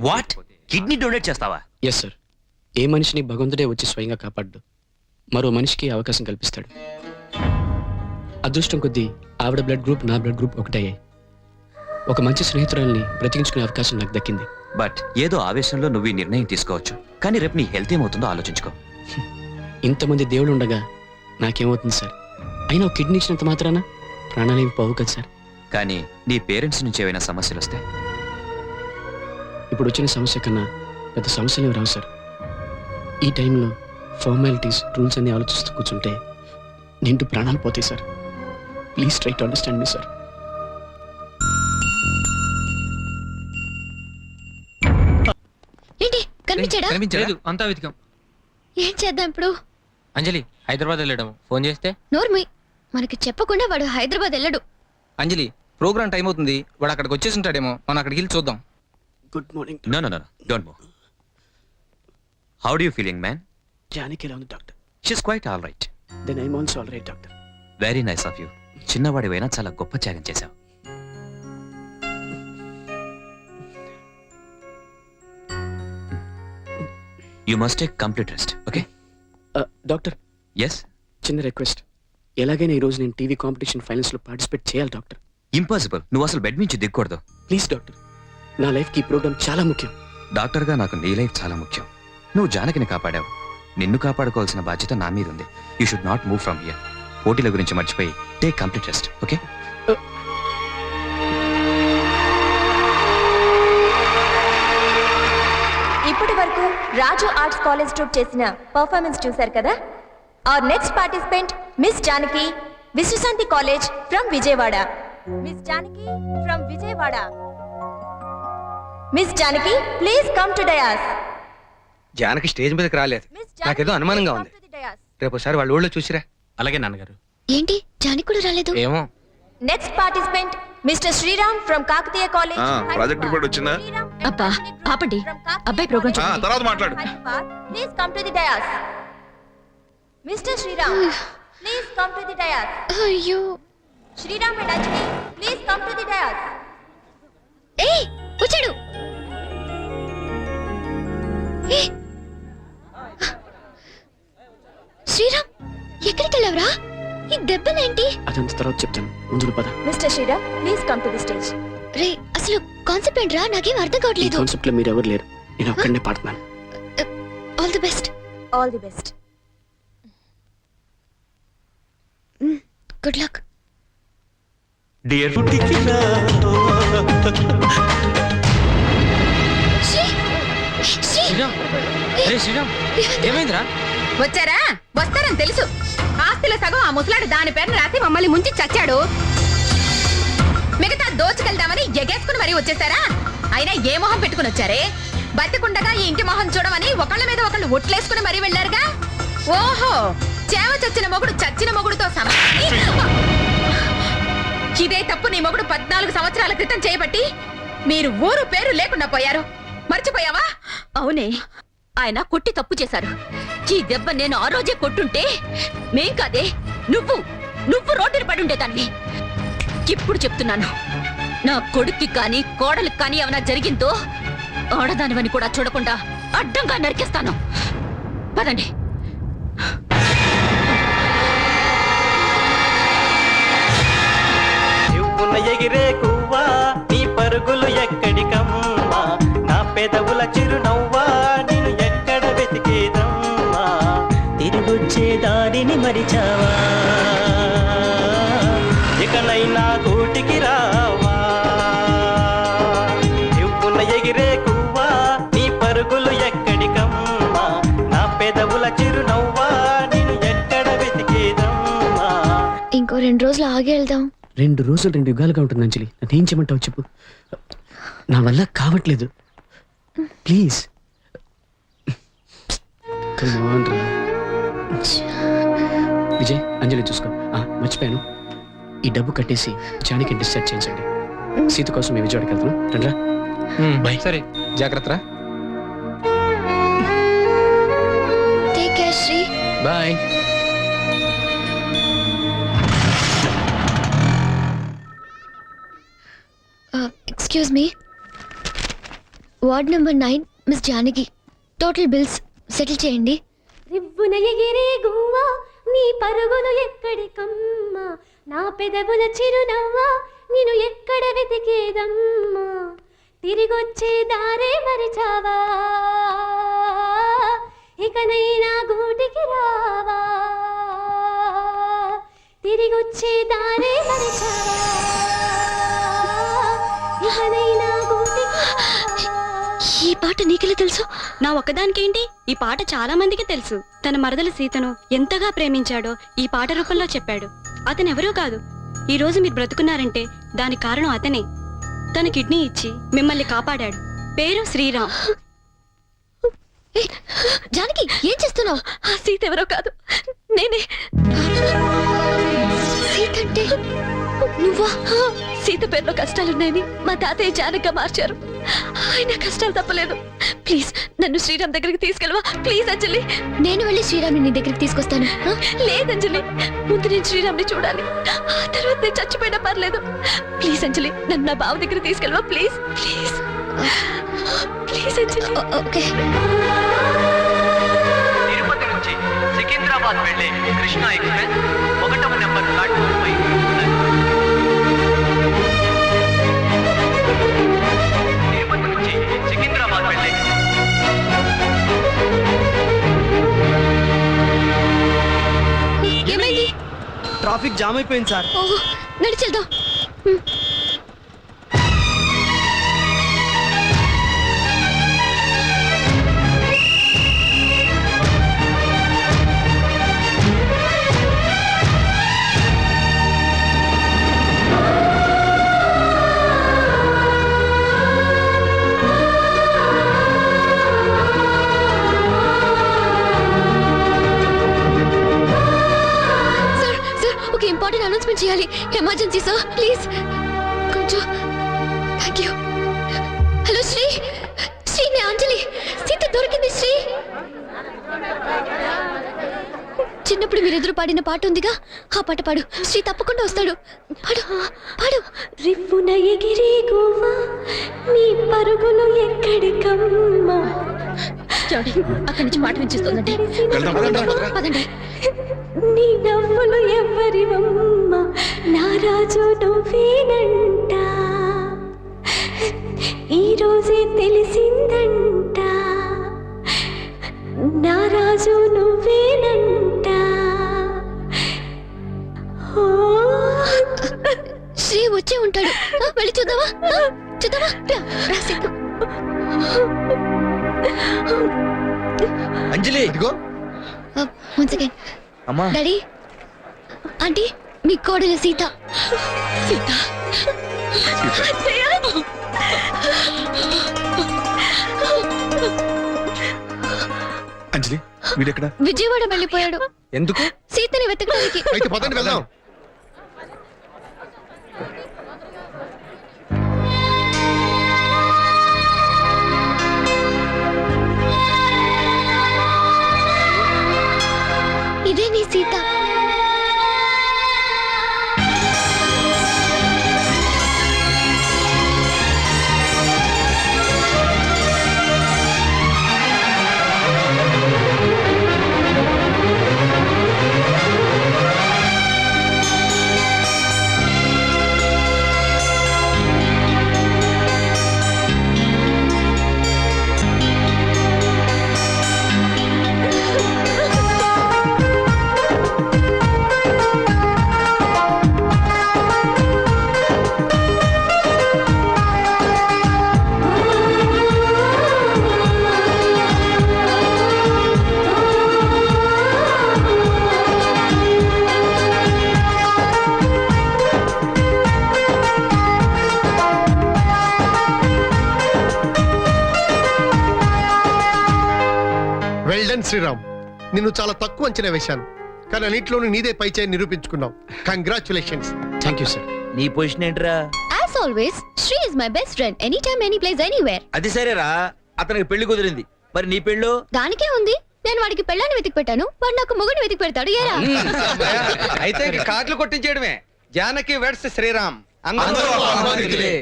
What? Kidney donate చేస్తావా? Yes sir. ఏ మనిషిని భగవంతుడే వచ్చి స్వయంగా కాపాడ్డు, మరో మనిషికి అవకాశం కల్పిస్తాడు. అదృష్టం కొద్దీ ఆవిడ బ్లడ్ గ్రూప్ నా బ్లడ్ గ్రూప్ ఒకటయ్యాయి. ఒక మంచి స్నేహితురాల్ని బ్రతికించుకునే అవకాశం నాకు దక్కింది. బట్ ఏదో ఆవేశంలో నువ్వు ఈ నిర్ణయం తీసుకోవచ్చు, కానీ రేపు నీ హెల్త్ ఏమవుతుందో ఆలోచించుకో. ఇంతమంది దేవుళ్ళు ఉండగా నాకేమవుతుంది సార్? అయినా ఒక కిడ్నీ ఇచ్చినంత మాత్రాన ప్రాణాలేమి పోవు కదా సార్. కానీ నీ పేరెంట్స్ నుంచి ఏమైనా సమస్యలు వస్తే? ఇప్పుడు వచ్చిన సమస్య కన్నా పెద్ద సమస్యలు రావు సార్. ఈ టైంలో ఫార్మాలిటీస్, రూల్స్ అన్ని ఆలోచిస్తూ కూర్చుంటే నిండు ప్రాణాలు పోతాయి sir. Please try to understand me sir. ఏంటి కనిపించాడా? లేదు, అంతా వెతికాం. ఏం చేద్దాం ఇప్పుడు? అంజలి హైదరాబాద్ వెళ్ళడం ఫోన్ చేస్తే. నోర్మి, మనకి చెప్పకుండా వాడు హైదరాబాద్ వెళ్ళడు. అంజలి ప్రోగ్రామ్ టైం అవుతుంది, వాడు అక్కడికి వచ్చేసి ఉంటాడేమో, మనం అక్కడికి వెళ్ళి చూద్దాం. Good morning. No no no, don't move. How do you feeling man? Janaki ఎలా ఉంది doctor? She is quite all right. Then I am also all right doctor. Very nice of you. చిన్నవాడివైనా చాలా గొప్ప త్యాగం చేశావు. You must take complete rest, okay? Doctor, yes. చిన్న request. ఎలాగైనా ఈ రోజు నేను టీవీ కాంపిటీషన్ ఫైనల్స్ లో పార్టిసిపేట్ చేయాలి డాక్టర్. ఇంపాసిబుల్. నువ్వు అసలు బెడ్ నుంచి దిగకూడదు. ప్లీజ్ డాక్టర్, నా లైఫ్ కి ఈ ప్రోగ్రామ్ చాలా ముఖ్యం. డాక్టర్గా నాకు నీ లైఫ్ చాలా ముఖ్యం. నువ్వు జానకిని కాపాడావు, నిన్ను కాపాడుకోవాల్సిన బాధ్యత నా మీద ఉంది. You should not move from here. పోటీల గురించి మర్చిపోయి టేక్ కంప్లీట్ రెస్ట్, ఓకే? ఇప్పటి వరకు రాజు ఆర్ట్స్ కాలేజ్ ట్రూప్ చేసిన పర్ఫార్మెన్స్ చూశారు కదా. Our next participant miss Janaki, Vishwashanti college from Vijayawada. Miss Janaki from Vijayawada. Miss Janaki please come to dais. Janaki stage మీదకి రాలేదు, నాకేదో అనుమానంగా ఉంది. రేపు ఒకసారి వాళ్ళ ఊళ్ళో చూసిరా. అలాగే నాన్నగారు. ఏంటి జానకి కూడా రాలేదు? ఏమో. Next participant mister Sriram from Kakatiya college. Project report వచ్చిందా? అబ్బా ఆపండి, అబ్బాయి ప్రోగ్రామ్ చూడండి. తర్వాత మాట్లాడు. Please come to the dais. Mister Sriram please come to the dais. అయ్యో. Sriram and Anjali please come to the dais. ఏయ్ వచ్చాడు. ఏయ్ శ్రీరామ్, ఎక్కడికి వెళ్ళావురా? ఈ దెబ్బలేంటి? అదంత తర్వాత చెప్తాను, ముందు పద. Mister Sriram please come to the stage. రే అసలు కాన్సెప్ట్ ఏంట్రా? నాకేం అర్థం ఈ కావట్లేదు. కాన్సెప్ట్ లో మీరు ఎవరు లేరు, నేను ఒక్కడనే పాడుతున్నాను. All the best. All the best. Good luck. Dear Sriram, అరే శ్రీరామ్, ఏమైందిరా? వచ్చారా? వస్తారని తెలుసు. ఆస్తిలో సగం ఆ ముసలాడు దాని పేరును రాసి మమ్మల్ని ముంచి చచ్చాడు. మిగతా దోచుకెళ్దామని ఎగేసుకుని మరీ వచ్చేసారా? అయినా ఏ మొహం పెట్టుకుని వచ్చారే? బతికుండగా ఈ ఇంటి మొహం చూడమని ఒకళ్ళ మీద ఒకళ్ళు ఒట్లేసుకుని మరీ వెళ్ళారుగా. ఓహో, చేవ చచ్చిన మొగుడు చచ్చిన మొగుడుతో సమానం. ఇదే తప్పు నీ మొగుడు 14 సంవత్సరాల క్రితం చేయబట్టి మీరు ఊరు పేరు లేకుండా పోయారు. మర్చిపోయావా? అవునే, ఆయన కొట్టి తప్పు చేశారు. ఈ దెబ్బ నేను ఆ రోజే కొట్టుంటే మేం కాదే, నువ్వు రోడ్డుని పడి ఉండేదాన్ని. ఇప్పుడు చెప్తున్నాను, నా కొడుక్కి కానీ కోడలికి కానీ ఏమైనా జరిగిందో ఆడదానివని కూడా చూడకుండా అడ్డంగా నరికేస్తాను. పదండి. ఎగిరే కువ్వా నీ పరుగులు ఎక్కడికమ్మా, నా పెదవుల చిరునవ్వా నేను ఎక్కడ వెతికేదమ్మా, తిరిగొచ్చే దారిని మరిచావా, ఇకనైనా గూటికి రావా. ఎవ్వున ఎగిరే కువ్వా నీ పరుగులు ఎక్కడికమ్మా, నా పెదవుల చిరునవ్వా నేను ఎక్కడ వెతికేదమ్మా. ఇంకో 2 రోజులు ఆగి వెళ్దాం. 2 రోజులు 2 యుగాలుగా ఉంటుంది అంజలి. నన్ను ఏం చేయమంటావు చెప్పు. నా వల్ల కావట్లేదు, ప్లీజ్. విజయ్, అంజలి చూసుకో. మర్చిపోయాను, ఈ డబ్బు కట్టేసి జానికి డిశ్చార్జ్ చేయించండి. సీత కోసం మేము విజయవాడకి వెళ్తున్నాం. రండ్రా. బాయ్. సరే, జాగ్రత్త. Take care Sri. Bye. Excuse me, ward number 9 miss Janaki. Total bills settle చేయండి. రివ్వున ఎగిరే గువ్వా నీ పరుగులు ఎక్కడికమ్మా, నా పెదవుల చిరునవ్వా నేను ఎక్కడ వెతికేదమ్మా, తిరిగొచ్చే దారే మరిచావా, ఇకనైనా గూటికి రావా, తిరిగొచ్చే దారే మరిచావా, ఇకనైనా గూటికి రావా. ఈ పాట నీకెలా తెలుసు? నా ఒక్కదానికేంటి, ఈ పాట చాలా మందికి తెలుసు. తన మరదల సీతను ఎంతగా ప్రేమించాడో ఈ పాట రూపంలో చెప్పాడు. అతను ఎవరూ కాదు, ఈ రోజు మీరు బ్రతుకున్నారంటే దానికి కారణం అతనే. తన కిడ్నీ ఇచ్చి మిమ్మల్ని కాపాడాడు. పేరు శ్రీరామ్. జానకి ఏం చేస్తున్నావు? ఆ సీత ఎవరో కాదు, నేనే. సీత అంటే నువ్వా? సీత పేరులో కష్టాలున్నాయని మా తాతయ్య జానక మార్చారు. ఆయన కష్టాలు తప్పలేదు. ప్లీజ్ నన్ను శ్రీరామ్ దగ్గరికి తీసుకెళ్ళవా? ప్లీజ్ అంజలి. నేను వెళ్ళి శ్రీరామ్ని నీ దగ్గరికి తీసుకొస్తాను. లేదంజలి, ముందు నేను శ్రీరామ్ని చూడాలి, ఆ తర్వాత నేను చచ్చిపోయినా పర్లేదు. ప్లీజ్ అంజలి, నన్ను నా బావ దగ్గర తీసుకెళ్ళవా? Please please please Anjali. Okay. Tirupati నుంచి సికింద్రాబాద్ వెళ్ళే కృష్ణా ఎక్స్ప్రెస్ 1వ నెంబర్ ప్లాట్ఫామ్ పై తిరుపతి నుంచి సికింద్రాబాద్ వెళ్ళే ఏమైంది? ట్రాఫిక్ జామ్ అయిపోయింది సార్. ఓహో, నడిచెళ్దాం. ఇంపార్టెంట్ అనౌన్స్మెంట్ చేయాలి. ఎమర్జెన్సీ సార్, ప్లీజ్ కొంచెం. Thank you. Hello Sri. Sri, నే అంజలి. సీత దొరికింది శ్రీ. చిన్నప్పుడు మీరెదురు పాడిన పాట ఉందిగా, ఆ పాట పాడు. శ్రీ తప్పకుండా వస్తాడు. పాడు పాడు. రివ్వున ఎగిరే గువ్వా నీ పరుగులు ఎక్కడికమ్మా. అక్కడి నుంచి మాట వినిపిస్తుందంటే పదండి. నీ నవ్వులు ఎవరివమ్మ, నా రాజు నువ్వేనంట, ఈ రోజే తెలిసిందంట, నా రాజు నువ్వేనంట. ఓ శ్రీ వచ్చే ఉంటాడు. వెళ్ళి చూద్దామా? చూద్దామా? రా సీత. అంజలి ఇదిగో. One second. అమ్మా. డాడీ, ఆంటీ, మీ కోడలు సీత. సీత. అంజలి, వీడెక్కడ? విజయవాడ వెళ్ళిపోయాడు. ఎందుకు? సీతని వెతకడానికి. అయితే పదండి వెళ్దాం. ఇదే నీ సీత. వెల్ డన్ శ్రీరామ్, నిన్ను చాలా తక్కువ అంచనా వేశాను, కానీ అన్నింటిలోనూ నీదే పై చేయి నిరూపించుకున్నావు. కంగ్రాచులేషన్స్. Thank you sir. నీ పొజిషన్ ఏంట్రా? As always, Shri is my best friend. Anytime, any place, anywhere. అది సరేరా, అతనికి పెళ్లి కుదిరింది, మరి నీ పెళ్ళు? దానికే ఉంది. నేను వాడికి పెళ్ళాన్ని వెతికి పెట్టాను, వాడు నాకు మొగుడిని వెతికి పెడతాడు. ఏరా? అయితే ఇంక కార్డులు కొట్టించేయడమే. జానకి వెడ్స్ శ్రీరామ్. అందరూ ఆహ్వానితులే.